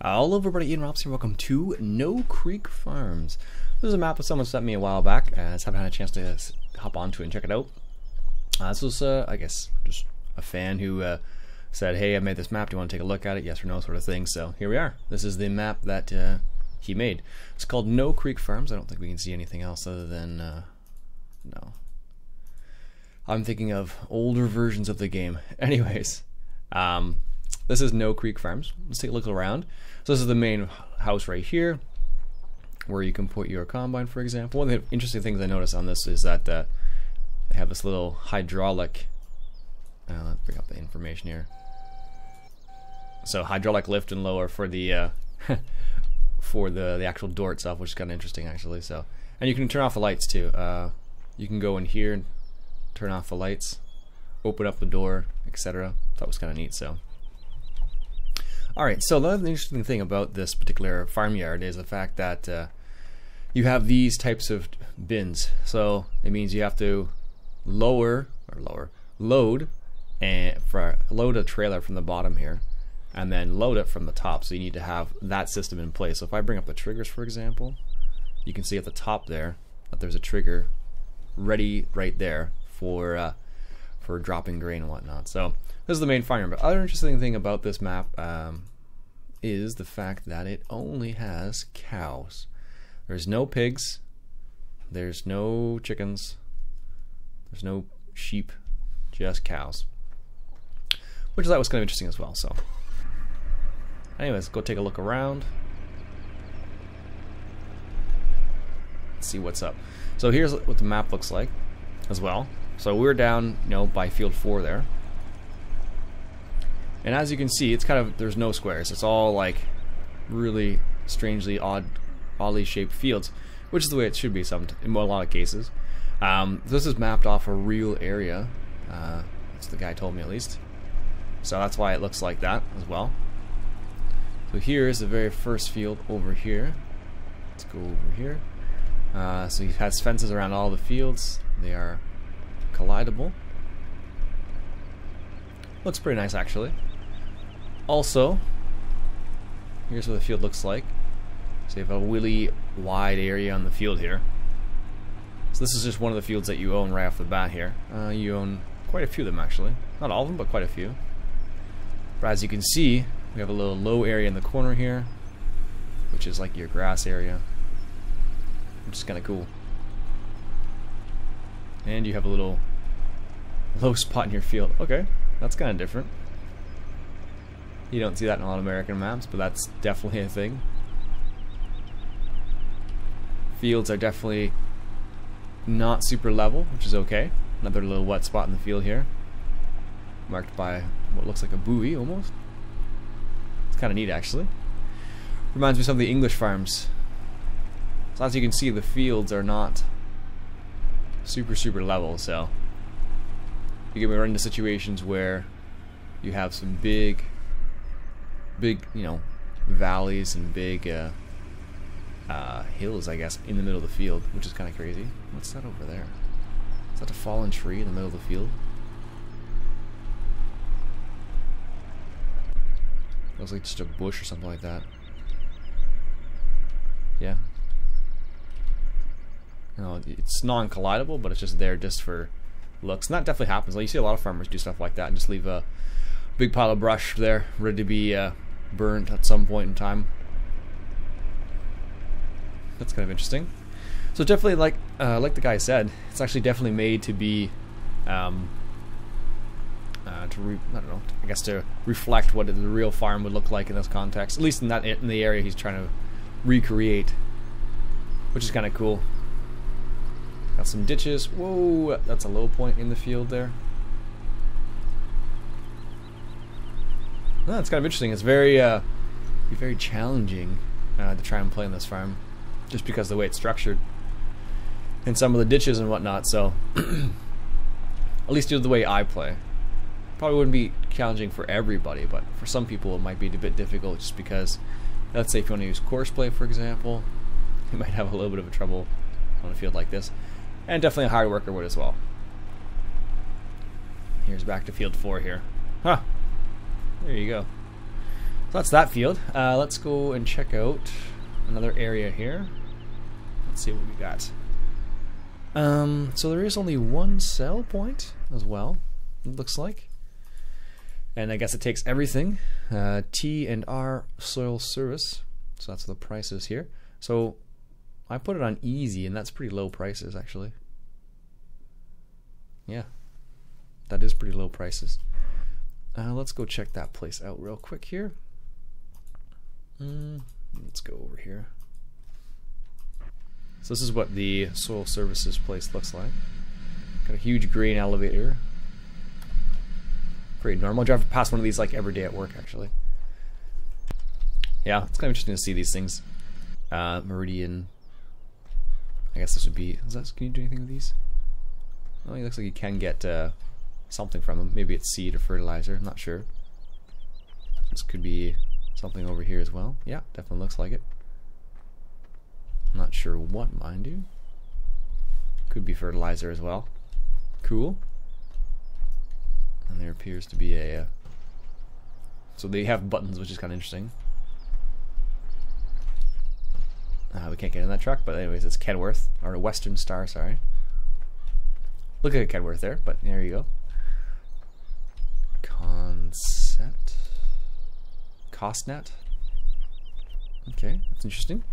Hello everybody, Iain Robson, welcome to No Creek Farms. This is a map that someone sent me a while back, and I just haven't had a chance to hop onto it and check it out. This was, I guess, just a fan who said, hey, I made this map, do you want to take a look at it, yes or no, sort of thing. So here we are. This is the map that he made. It's called No Creek Farms. I don't think we can see anything else other than, no. I'm thinking of older versions of the game. Anyways, this is No Creek Farms. Let's take a look around. So this is the main house right here, where you can put your combine, for example. One of the interesting things I noticed on this is that they have this little hydraulic. Let's bring up the information here. So hydraulic lift and lower for the for the actual door itself, which is kind of interesting actually. So, and you can turn off the lights too. You can go in here and turn off the lights, open up the door, etc. That was kind of neat. So. Alright, so the other interesting thing about this particular farmyard is the fact that you have these types of bins. So it means you have to load a trailer from the bottom here and then load it from the top. So you need to have that system in place. So if I bring up the triggers, for example, you can see at the top there that there's a trigger ready right there for dropping grain and whatnot. So this is the main farm. But other interesting thing about this map is the fact that it only has cows. There's no pigs, there's no chickens, there's no sheep, just cows. Which I thought was kind of interesting as well. So anyways, go take a look around. Let's see what's up. So here's what the map looks like as well. So we're down, by field 4 there. And as you can see, it's kind of, there's no squares. It's all like really strangely oddly shaped fields, which is the way it should be in a lot of cases. This is mapped off a real area. That's the guy told me at least. So that's why it looks like that as well. So here is the very first field over here. Let's go over here. So he has fences around all the fields. They are collidable. Looks pretty nice actually. Also, here's what the field looks like. So you have a really wide area on the field here. So this is just one of the fields that you own right off the bat here. You own quite a few of them actually. Not all of them, but quite a few. But as you can see, we have a little low area in the corner here, which is like your grass area, which is kind of cool. And you have a little low spot in your field. Okay, that's kind of different. You don't see that in a lot of American maps, but that's definitely a thing. Fields are definitely not super level, which is okay. Another little wet spot in the field here, marked by what looks like a buoy almost. It's kind of neat actually. Reminds me of some of the English farms. So as you can see, the fields are not super level, so you can run into situations where you have some big valleys and big hills, I guess, in the middle of the field, which is kind of crazy. What's that over there? Is that a fallen tree in the middle of the field? Looks like just a bush or something like that. Yeah. No, it's non-collidable, but it's just there just for looks. And that definitely happens. Like, you see a lot of farmers do stuff like that and just leave a big pile of brush there, ready to be burned at some point in time. That's kind of interesting. So definitely, like the guy said, it's actually definitely made to be, I don't know, I guess to reflect what the real farm would look like in this context. At least in the area he's trying to recreate, which is kind of cool. Got some ditches. Whoa, that's a low point in the field there. No, it's kind of interesting. It's very challenging to try and play on this farm, just because of the way it's structured and some of the ditches and whatnot. So, at least do the way I play. Probably wouldn't be challenging for everybody, but for some people it might be a bit difficult, just because, let's say if you want to use course play, for example, you might have a little bit of trouble on a field like this, and definitely a hard worker would as well. Here's back to field 4 here. Huh. There you go. that's that field. Let's go and check out another area here. Let's see what we got. So there is only one sell point as well, it looks like. And I guess it takes everything. T and R soil service. So that's the prices here. So I put it on easy, and that's pretty low prices actually. Yeah, that is pretty low prices. Let's go check that place out real quick here. Let's go over here. So this is what the soil services place looks like. Got a huge grain elevator. Pretty normal. I drive past one of these like every day at work actually. Yeah, it's kind of interesting to see these things. Meridian. I guess this would be. Can you do anything with these? Oh, it looks like you can get something from them. Maybe it's seed or fertilizer. I'm not sure. This could be something over here as well. Yeah, definitely looks like it. Not sure what, mind you. Could be fertilizer as well. Cool. And there appears to be a... so they have buttons, which is kind of interesting. We can't get in that truck, but anyways, it's Kenworth, or a Western Star, sorry. Look at Kenworth there, but there you go. Concept. CostNet. Okay, that's interesting.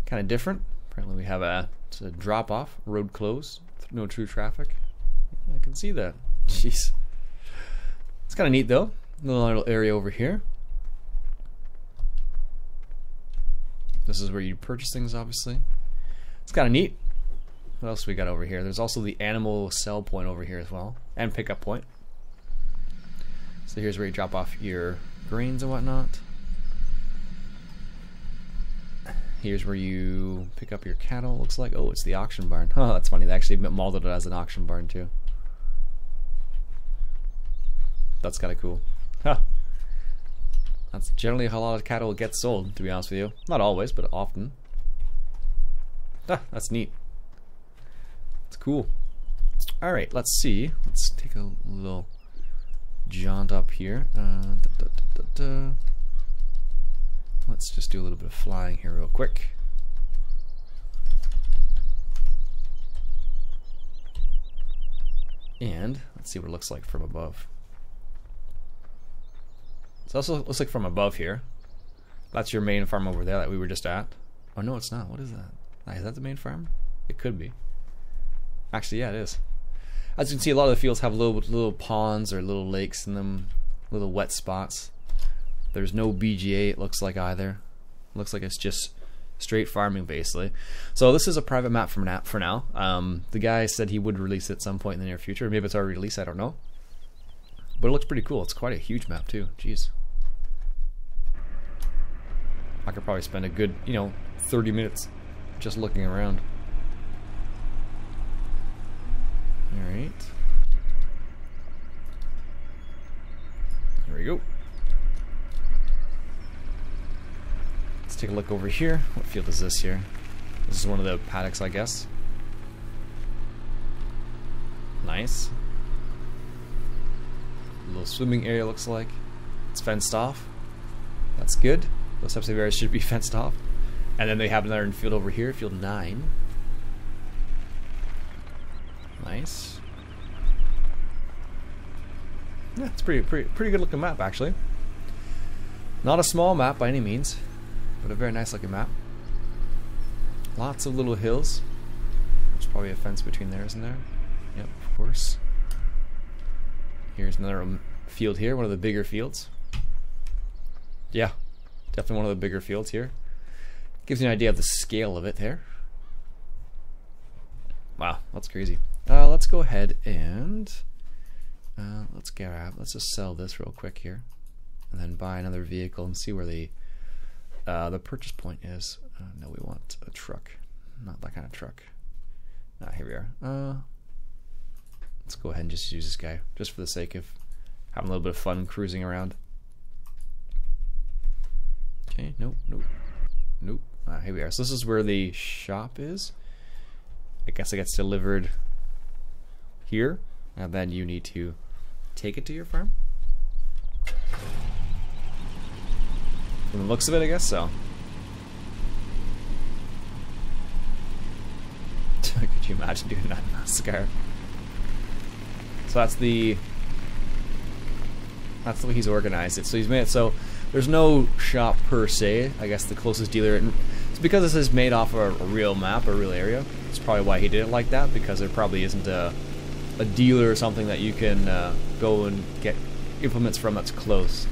Kind of different. Apparently we have it's a drop off, road closed, no true traffic. Yeah, I can see that. Jeez. It's kind of neat though. Little area over here. This is where you purchase things, obviously. It's kind of neat. What else we got over here? There's also the animal sell point over here as well, and pickup point. So here's where you drop off your grains and whatnot. Here's where you pick up your cattle, looks like. Oh, it's the auction barn. Oh, that's funny. They actually molded it as an auction barn too. That's kind of cool. Huh. That's generally how a lot of cattle get sold, to be honest with you. Not always, but often. Ah, that's neat. It's cool. Alright, let's see. Let's take a little jaunt up here. Let's just do a little bit of flying here real quick. And let's see what it looks like from above. So also looks like from above here. That's your main farm over there that we were just at. Oh no, it's not. What is that? Is that the main farm? It could be. Actually, yeah, it is. As you can see, a lot of the fields have little ponds or little lakes in them, little wet spots. There's no BGA, it looks like, either. It looks like it's just straight farming, basically. So this is a private map for now. The guy said he would release it at some point in the near future. Maybe it's already released, I don't know. But it looks pretty cool. It's quite a huge map, too. Jeez. I could probably spend a good, 30 minutes just looking around. Alright. There we go. Let's take a look over here. What field is this here? This is one of the paddocks, I guess. Nice. A little swimming area, looks like. It's fenced off. That's good. Those types of areas should be fenced off. And then they have another field over here, field 9. Nice. Yeah, it's pretty good looking map, actually. Not a small map by any means, but a very nice looking map. Lots of little hills. There's probably a fence between there, isn't there? Yep, of course. Here's another field here, one of the bigger fields. Yeah, definitely one of the bigger fields here. Gives you an idea of the scale of it there. Wow, that's crazy. Let's go ahead and let's just sell this real quick here, and then buy another vehicle and see where the purchase point is. No, we want a truck, not that kind of truck. Here we are. Let's go ahead and just use this guy, just for the sake of having a little bit of fun cruising around. Okay, nope. Here we are. So this is where the shop is. I guess it gets delivered here, and then you need to take it to your farm. from the looks of it, I guess. So, could you imagine doing that in NASCAR? So that's the way he's organized it. So he's made it so there's no shop per se. I guess the closest dealer, and it's because this is made off a real map, a real area. That's probably why he did it like that, because there probably isn't a dealer or something that you can go and get implements from that's close.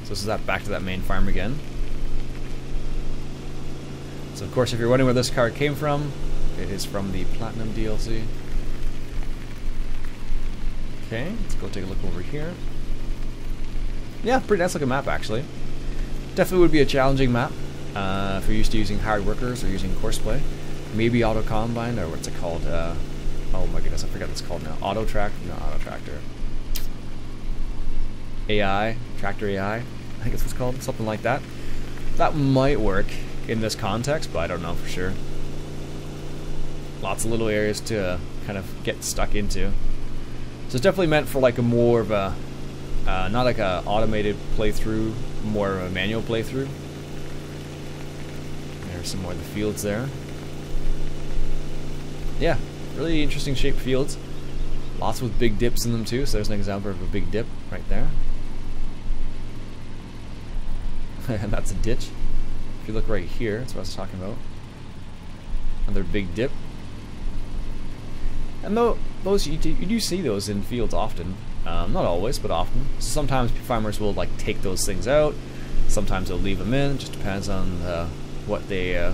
So this is back to that main farm again. So of course, if you're wondering where this card came from, it is from the Platinum DLC. Okay, let's go take a look over here. Yeah, pretty nice looking map actually. Definitely would be a challenging map if you're used to using hard workers or using courseplay. Maybe auto combine, or what's it called? Oh my goodness, I forgot what it's called now. Auto track? No, auto tractor. AI, tractor AI. I think it's what's called, something like that. That might work in this context, but I don't know for sure. Lots of little areas to kind of get stuck into. So it's definitely meant for like a more of a, not like a automated playthrough, more of a manual playthrough. There's some more of the fields there. Yeah, really interesting shaped fields. Lots with big dips in them too, so there's an example of a big dip right there. And that's a ditch. If you look right here, that's what I was talking about. Another big dip. And those you do see those in fields often. Not always, but often. Sometimes farmers will like take those things out. Sometimes they'll leave them in. It just depends on what their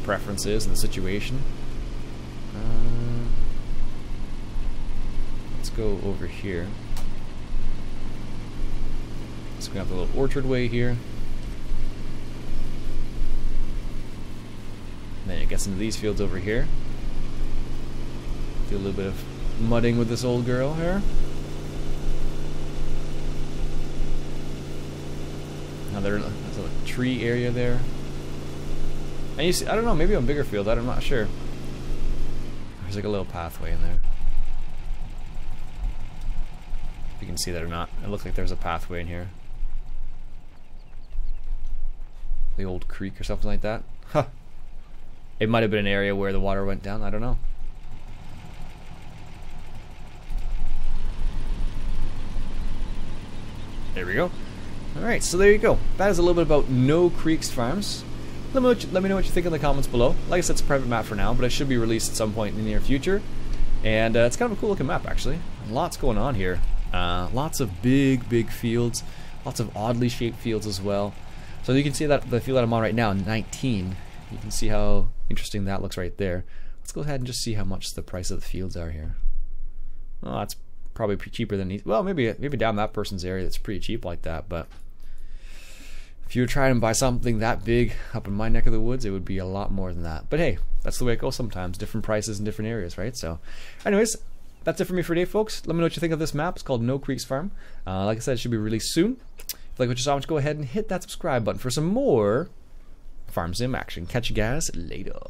preference is and the situation. Let's go over here. So we have the little orchard way here. And then it gets into these fields over here. Do a little bit of mudding with this old girl here. Now there's a tree area there. And you see, I don't know, maybe on bigger field, I'm not sure. There's like a little pathway in there. If you can see that or not. It looks like there's a pathway in here. The old creek or something like that. Huh. It might have been an area where the water went down, I don't know. There we go. Alright, so there you go. That is a little bit about No Creeks Farms. Let me know what you think in the comments below. Like I said, it's a private map for now, but it should be released at some point in the near future. And it's kind of a cool looking map, actually. Lots going on here. Lots of big fields. Lots of oddly shaped fields as well. So you can see that the field that I'm on right now, 19. You can see how interesting that looks right there. Let's go ahead and just see how much the price of the fields are here. Oh, that's probably cheaper than, well, maybe down that person's area that's pretty cheap like that, but if you were trying to buy something that big up in my neck of the woods, it would be a lot more than that. But hey, that's the way it goes sometimes. Different prices in different areas, right? So anyways, that's it for me for today, folks. Let me know what you think of this map. It's called No Creeks Farm. Like I said, it should be released soon. If you like what you saw, go ahead and hit that subscribe button for some more Farm Sim action. Catch you guys later.